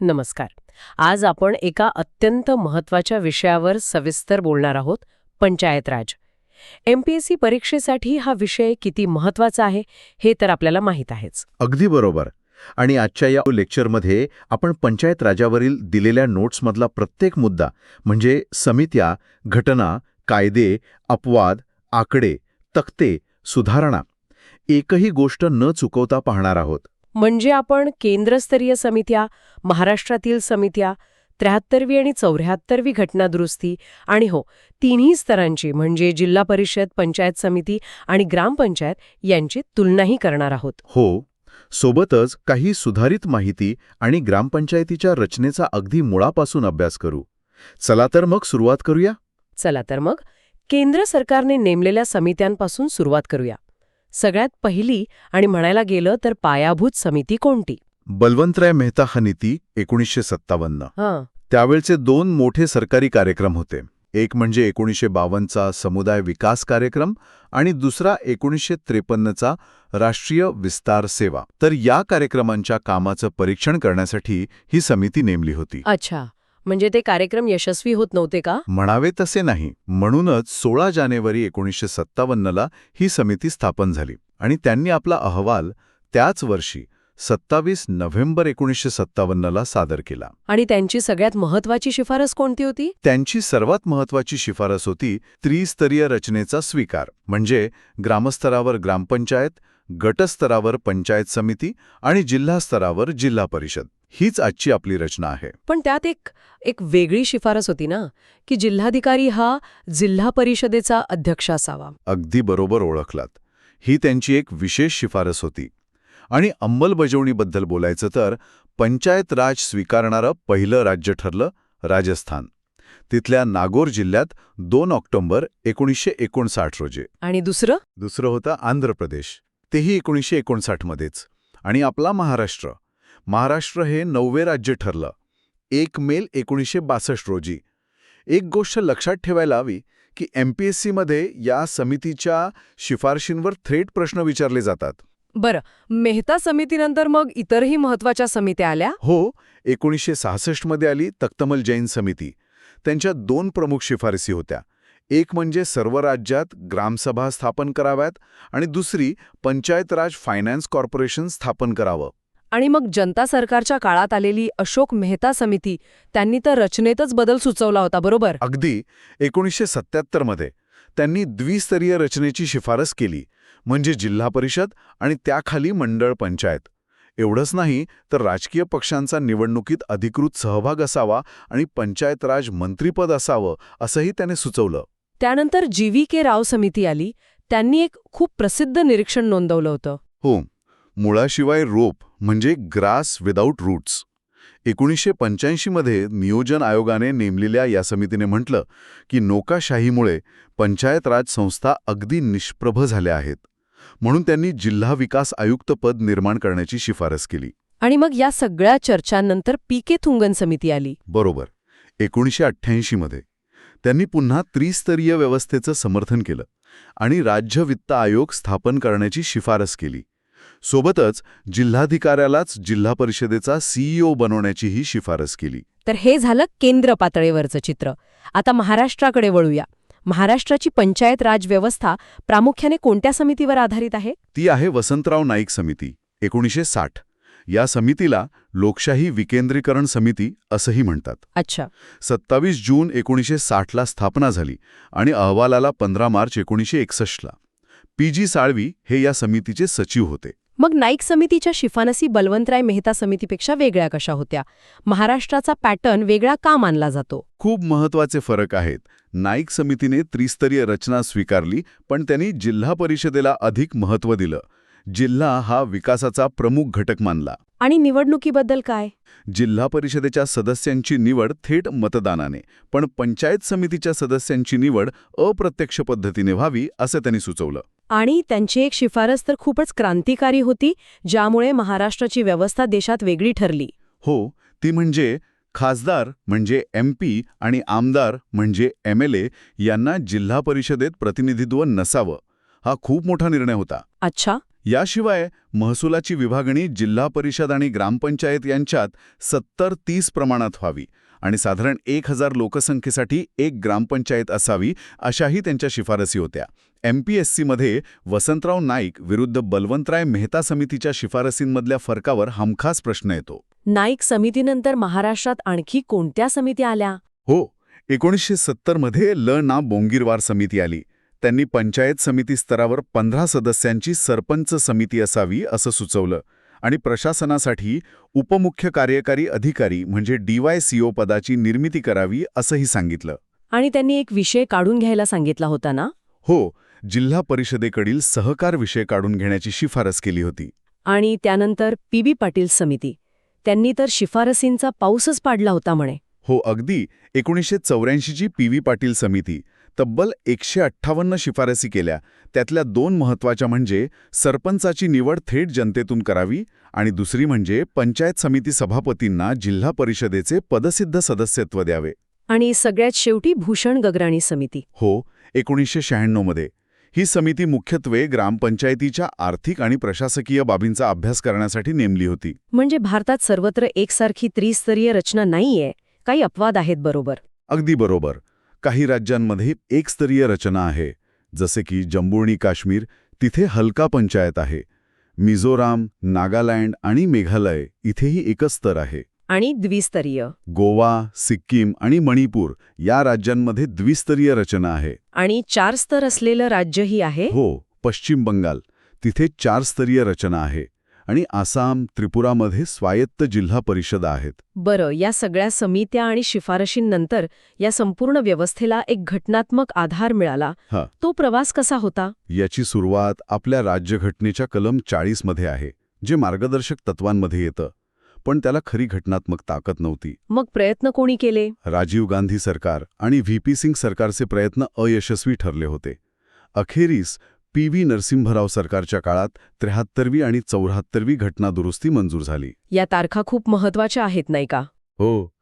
नमस्कार. आज आपण एका अत्यंत महत्त्वाच्या विषयावर सविस्तर बोलणार आहोत, पंचायत राज. एमपीएससी परीक्षेसाठी हा विषय किती महत्त्वाचा आहे हे तर आपल्याला माहीत आहेच. अगदी बरोबर. आणि आजच्या या लेक्चरमध्ये आपण पंचायत राजावरील दिलेल्या नोट्समधला प्रत्येक मुद्दा म्हणजे समित्या, घटना, कायदे, अपवाद, आकडे, तक्ते, सुधारणा एकही गोष्ट न चुकवता पाहणार आहोत. म्हणजे आपण केंद्रस्तरीय समित्या, महाराष्ट्रातील समित्या, 73वी आणि 74वी घटनादुरुस्ती आणि तिन्ही स्तरांची म्हणजे जिल्हा परिषद, पंचायत समिती आणि ग्रामपंचायत यांची तुलनाही करणार आहोत. हो, सोबतच काही सुधारित माहिती आणि ग्रामपंचायतीच्या रचनेचा अगदी मुळापासून अभ्यास करू. चला तर मग सुरुवात करूया. चला तर मग केंद्र सरकारने नेमलेल्या समित्यांपासून सुरुवात करूया. सगळ्यात पहिली आणि म्हणायला गेलं तर पायाभूत समिती कोणती? बलवंतराय मेहता नीती 1957. त्यावेळचे दोन मोठे सरकारी कार्यक्रम होते. एक म्हणजे 1952चा समुदाय विकास कार्यक्रम आणि दुसरा 1953चा राष्ट्रीय विस्तार सेवा. तर या कार्यक्रमांच्या कामाचं परीक्षण करण्यासाठी ही समिती नेमली होती. अच्छा, म्हणजे ते कार्यक्रम यशस्वी होत नव्हते का? म्हणावे तसे नाही. म्हणूनच 16 जानेवारी 1957ला ही समिती स्थापन झाली आणि त्यांनी आपला अहवाल त्याच वर्षी 27 नोव्हेंबर 1957ला सादर केला. आणि त्यांची सगळ्यात महत्वाची शिफारस कोणती होती? त्यांची सर्वात महत्वाची शिफारस होती त्रिस्तरीय रचनेचा स्वीकार. म्हणजे ग्रामस्तरावर ग्रामपंचायत, गटस्तरावर पंचायत समिती आणि जिल्हा स्तरावर जिल्हा परिषद. हीच आजची आपली रचना आहे. पण त्यात एक वेगळी शिफारस होती ना, की जिल्हाधिकारी हा जिल्हा परिषदेचा अध्यक्ष असावा. अगदी बरोबर ओळखलात. ही त्यांची एक विशेष शिफारस होती. आणि अंमलबजावणीबद्दल बोलायचं तर पंचायत राज स्वीकारणारं पहिलं राज्य ठरलं राजस्थान. तिथल्या नागोर जिल्ह्यात 2 ऑक्टोबर 1959 रोजी. आणि दुसरं होतं आंध्र प्रदेश. तेही 1959 मध्येच. आणि आपला महाराष्ट्र हे 9वे राज्य ठरलं 1 मे 1962 रोजी. एक गोष्ट लक्षात ठेवायला हवी की एमपीएससीमध्ये या समितीच्या शिफारशींवर थेट प्रश्न विचारले जातात. बरं, मेहता समितीनंतर मग इतरही महत्वाच्या समित्या आल्या? हो, 1966 मध्ये आली तख्तमल जैन समिती. त्यांच्या 2 प्रमुख शिफारसी होत्या. एक म्हणजे सर्व राज्यात ग्रामसभा स्थापन कराव्यात आणि दुसरी पंचायत राज फायनान्स कॉर्पोरेशन स्थापन करावं. आणि मग जनता सरकारच्या काळात आलेली अशोक मेहता समिती, त्यांनी तर रचनेतच बदल सुचवला होता, बरोबर? अगदी. 1977 मध्ये त्यांनी द्विस्तरीय रचनेची शिफारस केली. म्हणजे जिल्हा परिषद आणि त्याखाली मंडळ पंचायत. एवढंच नाही तर राजकीय पक्षांचा निवडणुकीत अधिकृत सहभाग असावा आणि पंचायत राज मंत्रिपद असावं असंही त्याने सुचवलं. त्यानंतर GV.K. राव समिती आली. त्यांनी एक खूप प्रसिद्ध निरीक्षण नोंदवलं होतं. हो, मुळाशिवाय रोप म्हणजे ग्रास विदाऊट रूट्स. 1985 मध्ये नियोजन आयोगाने नेमलेल्या या समितीने म्हटलं की नोकरशाहीमुळे पंचायत राज संस्था अगदी निष्प्रभ झाल्या आहेत. म्हणून त्यांनी जिल्हा विकास आयुक्त पद निर्माण करण्याची शिफारस केली. आणि मग या सगळ्या चर्चांनंतर पी.के. थुंगन समिती आली. बरोबर. 1988 मध्ये त्यांनी पुन्हा त्रिस्तरीय व्यवस्थेचं समर्थन केलं आणि राज्य वित्त आयोग स्थापन करण्याची शिफारस केली. सोबतच जिल्हाधिकाऱ्यालाच जिल्हा परिषदेचा CEO बनवण्याचीही शिफारस केली. तर हे झालं केंद्र पातळीवरचं चित्र. आता महाराष्ट्राकडे वळूया. महाराष्ट्राची पंचायत राज व्यवस्था प्रामुख्याने कोणत्या समितीवर आधारित आहे? ती आहे वसंतराव नाईक समिती 1960. या समितीला लोकशाही विकेंद्रीकरण समिती असंही म्हणतात. अच्छा. 27 जून 1960ला स्थापना झाली आणि अहवालाला 15 मार्च 1961ला. PG साळवी हे या समितीचे सचिव होते. मग नाईक समितीच्या शिफारसी बलवंतराय मेहता समितीपेक्षा वेगळ्या कशा होत्या? महाराष्ट्राचा पॅटर्न वेगळा का मानला जातो? खूप महत्वाचे फरक आहेत. नाईक समितीने त्रिस्तरीय रचना स्वीकारली, पण त्यांनी जिल्हा परिषदेला अधिक महत्त्व दिलं. जिल्हा हा विकासाचा प्रमुख घटक मानला. आणि निवडणुकीबद्दल काय? जिल्हा परिषदेच्या सदस्यांची निवड थेट मतदानाने, पण पंचायत समितीच्या सदस्यांची निवड अप्रत्यक्ष पद्धतीने व्हावी असं त्यांनी सुचवलं. आणि त्यांची एक शिफारस तर खूपच क्रांतिकारी होती, ज्यामुळे महाराष्ट्राची व्यवस्था देशात वेगळी ठरली. हो, ती म्हणजे खासदार म्हणजे MP आणि आमदार म्हणजे MLA यांना जिल्हा परिषदेत प्रतिनिधित्व नसावं. हा खूप मोठा निर्णय होता. अच्छा. याशिवाय महसुलाची विभागणी जिल्हा परिषद आणि ग्रामपंचायत यांच्यात 70-30 प्रमाणात व्हावी आणि साधारण 1000 लोकसंख्येसाठी एक ग्रामपंचायत असावी अशाही त्यांच्या शिफारसी होत्या. MPSCमध्ये वसंतराव नाईक विरुद्ध बलवंतराय मेहता समितीच्या शिफारसींमधल्या फरकावर हमखास प्रश्न येतो. नाईक समितीनंतर महाराष्ट्रात आणखी कोणत्या समिती आल्या? हो, 1970 मध्ये ना बोंगीरवार समिती आली. त्यांनी पंचायत समिती स्तरावर 15 सदस्यांची सरपंच समिती असावी असं सुचवलं आणि प्रशासनासाठी उपमुख्य कार्यकारी अधिकारी म्हणजे DYCO पदाची निर्मिती करावी असंही सांगितलं. आणि त्यांनी एक विषय काढून घ्यायला सांगितला होता ना? हो, जिल्हा परिषदेकडील सहकार विषय काढून घेण्याची शिफारस केली होती. आणि त्यानंतर PB पाटील समिती. त्यांनी तर शिफारसींचा पाऊसच पाडला होता म्हणे. हो, अगदी. 1984ची PV पाटील समिती तब्बल 158 शिफारसी केल्या. त्यातल्या 2 महत्त्वाच्या म्हणजे सरपंचाची निवड थेट जनतेतून करावी आणि दुसरी म्हणजे पंचायत समिती सभापतींना जिल्हा परिषदेचे पदसिद्ध सदस्यत्व द्यावे. आणि सगळ्यात शेवटी भूषण गगराणी समिती. हो, 1996 मध्ये. ही समिती मुख्यत्वे ग्रामपंचायतीच्या आर्थिक आणि प्रशासकीय बाबींचा अभ्यास करण्यासाठी नेमली होती. म्हणजे भारतात सर्वत्र एकसारखी त्रिस्तरीय रचना नाहीये, काही अपवाद आहेत बरोबर. अगदी बरोबर. काही राज्यांमध्ये एकस्तरीय रचना आहे, जसे की जम्मू आणि काश्मीर, तिथे हलका पंचायत आहे. मिझोराम, नागालँड आणि मेघालय इथेही एकच स्तर आहे. आणि द्विस्तरीय. गोवा, सिक्कीम आणि मणिपूर या राज्यांमध्ये द्विस्तरीय रचना आहे. आणि 4 स्तर असलेलं राज्यही आहे. हो, पश्चिम बंगाल, तिथे 4 स्तरीय रचना आहे. आणि आसाम, त्रिपुरामध्ये स्वायत्त जिल्हा परिषद आहेत. बरं, या सगळ्या समित्या आणि शिफारशींनंतर या संपूर्ण व्यवस्थेला एक घटनात्मक आधार मिळाला. तो प्रवास कसा होता? याची सुरुवात आपल्या राज्यघटनेच्या कलम 40 मध्ये आहे, जे मार्गदर्शक तत्वांमध्ये येतं. पण त्याला खरी घटनात्मक ताकद नव्हती. मग प्रयत्न कोणी केले? राजीव गांधी सरकार आणि VP सिंग सरकारचे प्रयत्न अयशस्वी ठरले होते. अखेरीस PV नरसिंहराव सरकारच्या काळात 73वी आणि 74वी घटनादुरुस्ती मंजूर झाली. या तारखा खूप महत्वाच्या आहेत नाही का? हो.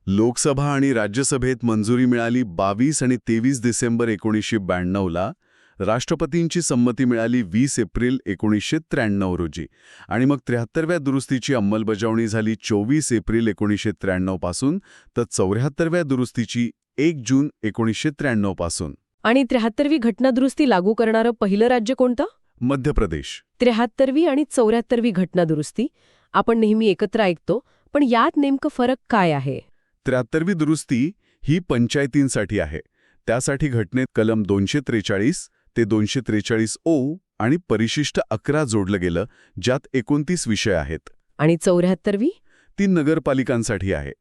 लोकसभा आणि राज्यसभेत मंजुरी मिळाली 22 आणि 23 डिसेंबर 1992ला. राष्ट्रपतींची संमती मिळाली 20 एप्रिल 1993 रोजी आणि मग 73व्या दुरुस्तीची अंमलबजावणी झाली 24 एप्रिल 1993 पासून तर 74व्या दुरुस्तीची 1 जून 1993 पासून. आणि 73वी घटनादुरुस्ती लागू करणारं पहिलं राज्य कोणतं? मध्य प्रदेश. 73वी आणि 74वी घटनादुरुस्ती आपण नेहमी एकत्र ऐकतो, पण यात नेमकं फरक काय आहे? 73वी दुरुस्ती ही पंचायतींसाठी आहे. त्यासाठी घटनेत कलम 243 ते 243 ओ आणि परिशिष्ट 11 जोडलं गेलं, ज्यात 29 विषय आहेत. आणि 74वी? ती नगरपालिकांसाठी आहे.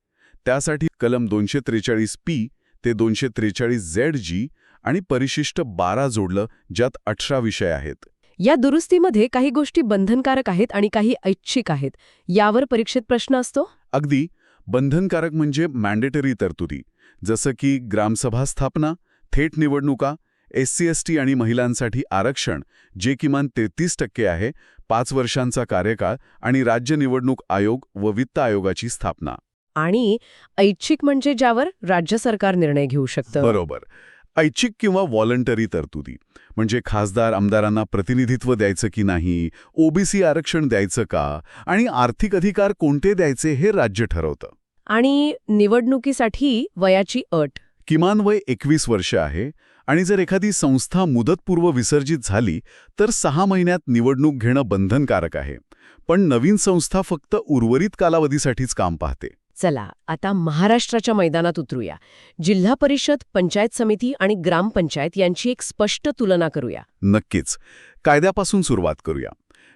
त्यासाठी कलम 243 पी ते 243 ZG आणि परिशिष्ट 12 जोडलं, ज्यात 18 विषय आहेत. या दुरुस्तीमध्ये काही गोष्टी बंधनकारक आहेत आणि काही ऐच्छिक आहेत. यावर परीक्षेत प्रश्न असतो? अगदी. बंधनकारक म्हणजे मॅन्डेटरी तरतुदी, जसं की ग्रामसभा स्थापना, थेट निवडणुका, SC/ST आणि महिलांसाठी आरक्षण, जे किमान 33% आहे, 5 वर्षांचा कार्यकाळ आणि राज्य निवडणूक आयोग व वित्त आयोगाची स्थापना. आणि ऐच्छिक म्हणजे ज्यावर राज्य सरकार निर्णय घेऊ शकतं. बरोबर. ऐच्छिक किंवा व्हॉलंटरी तरतुदी म्हणजे खासदार आमदारांना प्रतिनिधित्व द्यायचं की नाही, OBC आरक्षण द्यायचं का आणि आर्थिक अधिकार कोणते द्यायचे हे राज्य ठरवतं. आणि निवडणुकीसाठी वयाची अट. किमान वय 21 वर्ष आहे आणि जर एखादी संस्था मुदतपूर्व विसर्जित झाली तर 6 महिन्यात निवडणूक घेणं बंधनकारक आहे. पण नवीन संस्था फक्त उर्वरित कालावधीसाठीच काम पाहते. चला, आता महाराष्ट्राच्या मैदानात उतरूया. जिल्हा परिषद, पंचायत समिती आणि ग्रामपंचायत यांची एक स्पष्ट तुलना करूया. नक्कीच. कायद्यापासून सुरुवात करूया.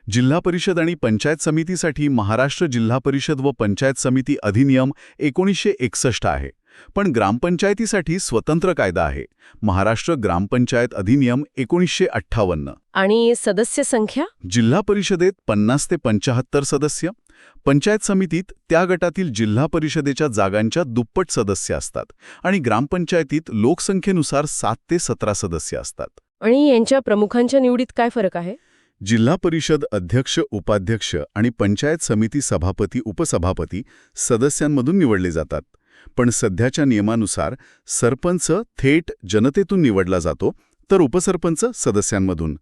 जिल्हा परिषद आणि पंचायत समितीसाठी महाराष्ट्र जिल्हा परिषद व पंचायत समिती अधिनियम 1961 आहे. पण ग्रामपंचायतीसाठी स्वतंत्र कायदा आहे, महाराष्ट्र ग्रामपंचायत अधिनियम 1958. आणि सदस्य संख्या? जिल्हा परिषदेत 50 ते 75 सदस्य. पंचायत समितीत त्या गटातील जिल्हा परिषदेच्या जागांच्या दुप्पट सदस्य असतात आणि ग्रामपंचायतीत लोकसंख्येनुसार 7 ते 17 सदस्य असतात. आणि यांच्या प्रमुखांच्या निवडीत काय फरक आहे? जिल्हा परिषद अध्यक्ष, उपाध्यक्ष आणि पंचायत समिती सभापती, उपसभापती सदस्यांमधून निवडले जातात. पण सध्याच्या नियमानुसार सरपंच थेट जनतेतून निवडला जातो, तर उपसरपंच सदस्यांमधून.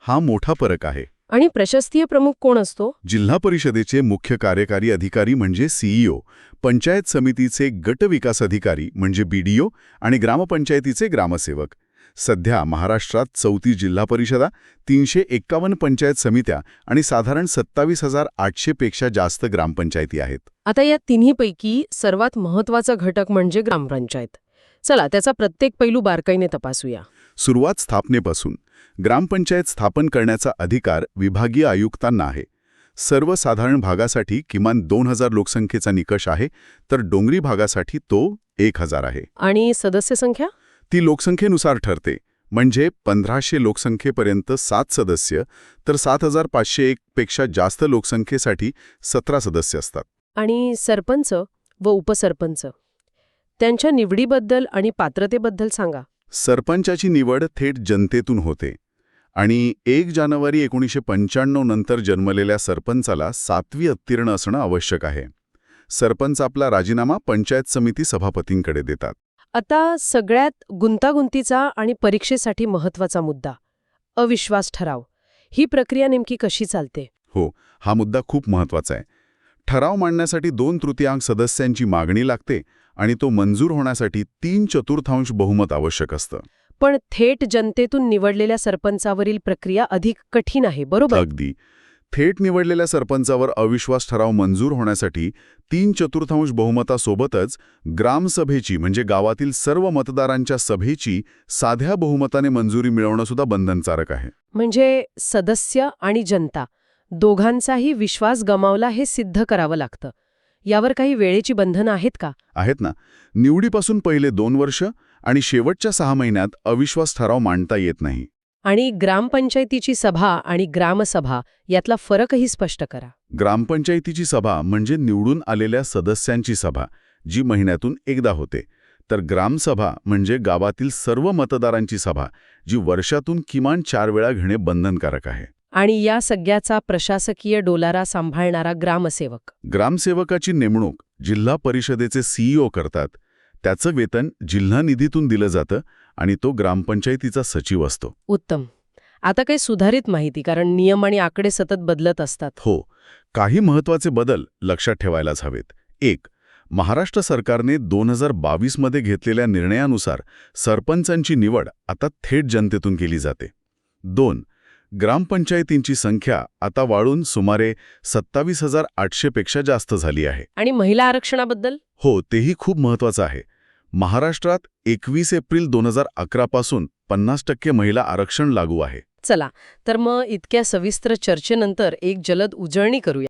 हा मोठा फरक आहे. आणि प्रशासकीय प्रमुख कोण असतो? जिल्हा परिषदेचे मुख्य कार्यकारी अधिकारी म्हणजे सीईओ, पंचायत समितीचे गट विकास अधिकारी म्हणजे बीडीओ आणि ग्रामपंचायतीचे ग्रामसेवक. सध्या महाराष्ट्रात 34 जिल्हा परिषदा, 351 पंचायत समित्या आणि साधारण 27,800 पेक्षा जास्त ग्रामपंचायती आहेत. आता या तिन्हीपैकी सर्वात महत्वाचा घटक म्हणजे ग्रामपंचायत. चला त्याचा प्रत्येक पैलू बारकाईने तपासूया. सुरुवात स्थापनेपासून. ग्रामपंचायत स्थापन करण्याचा अधिकार विभागीय आयुक्तांना आहे. सर्वसाधारण भागासाठी किमान 2,000 लोकसंख्येचा निकष आहे, तर डोंगरी भागासाठी तो 1,000 आहे. आणि सदस्य संख्या? ती लोकसंख्येनुसार ठरते. म्हणजे 1,500 लोकसंख्येपर्यंत 7 सदस्य, तर 7,501 पेक्षा जास्त लोकसंख्येसाठी 17 सदस्य असतात. आणि सरपंच व उपसरपंच त्यांच्या निवडीबद्दल आणि पात्रतेबद्दल सांगा. सरपंचाची निवड थेट जनतेतून होते आणि 1 जानेवारी 1995 नंतर जन्मलेल्या सरपंचाला 7वी उत्तीर्ण असणं आवश्यक आहे. सरपंच आपला राजीनामा पंचायत समिती सभापतींकडे देतात. आता सगळ्यात गुंतागुंतीचा आणि परीक्षेसाठी महत्वाचा मुद्दा अविश्वास ठराव. ही प्रक्रिया नेमकी कशी चालते? हो, हा मुद्दा खूप महत्वाचा आहे. ठराव मांडण्यासाठी 2/3 सदस्यांची मागणी लागते आणि तो मंजूर होण्यासाठी 3/4 बहुमत आवश्यक असतं. पण थेट जनतेतून निवडलेल्या सरपंचावरील प्रक्रिया अधिक कठीण आहे, बरोबर? अगदी. थेट निवडलेल्या सरपंचावर अविश्वास ठराव मंजूर होण्यासाठी 3/4 बहुमतासोबतच ग्रामसभेची म्हणजे गावातील सर्व मतदारांच्या सभेची साध्या बहुमताने मंजुरी मिळवणं सुद्धा बंधनकारक आहे. म्हणजे सदस्य आणि जनता दोघांचाही विश्वास गमावला हे सिद्ध करावं लागतं. यावर काही वेळेची बंधनं आहेत का? आहेत ना. निवडीपासून पहिले 2 वर्ष आणि शेवटच्या 6 महिन्यात अविश्वास ठराव मांडता येत नाही. आणि ग्रामपंचायतीची सभा आणि ग्रामसभा यातला फरकही स्पष्ट करा. ग्रामपंचायतीची सभा म्हणजे निवडून आलेल्या सदस्यांची सभा, जी महिन्यातून एकदा होते. तर ग्रामसभा म्हणजे गावातील सर्व मतदारांची सभा, जी वर्षातून किमान 4 वेळा घेणे बंधनकारक आहे. आणि या सगळ्याचा प्रशासकीय डोलारा सांभाळणारा ग्रामसेवक. ग्रामसेवकाची नेमणूक जिल्हा परिषदेचे सीईओ करतात. त्याचं वेतन जिल्हा निधीतून दिलं जातं आणि तो ग्रामपंचायतीचा सचिव असतो. उत्तम. आता काही सुधारित माहिती, कारण नियम आणि आकडे सतत बदलत असतात. हो, काही महत्वाचे बदल लक्षात ठेवायलाच हवेत. 1. महाराष्ट्र सरकारने 2022 मध्ये घेतलेल्या निर्णयानुसार सरपंचांची निवड आता थेट जनतेतून केली जाते. 2. ग्रामपंचायतींची संख्या आता वाढून सुमारे 27,800 पेक्षा जास्त झाली आहे. आणि महिला आरक्षणाबद्दल? हो, तेही खूप महत्वाचं आहे. महाराष्ट्रात 21 एप्रिल 2011 पासून 50% महिला आरक्षण लागू आहे. चला, तर मग इतक्या सविस्तर चर्चेनंतर एक जलद उजळणी करूया.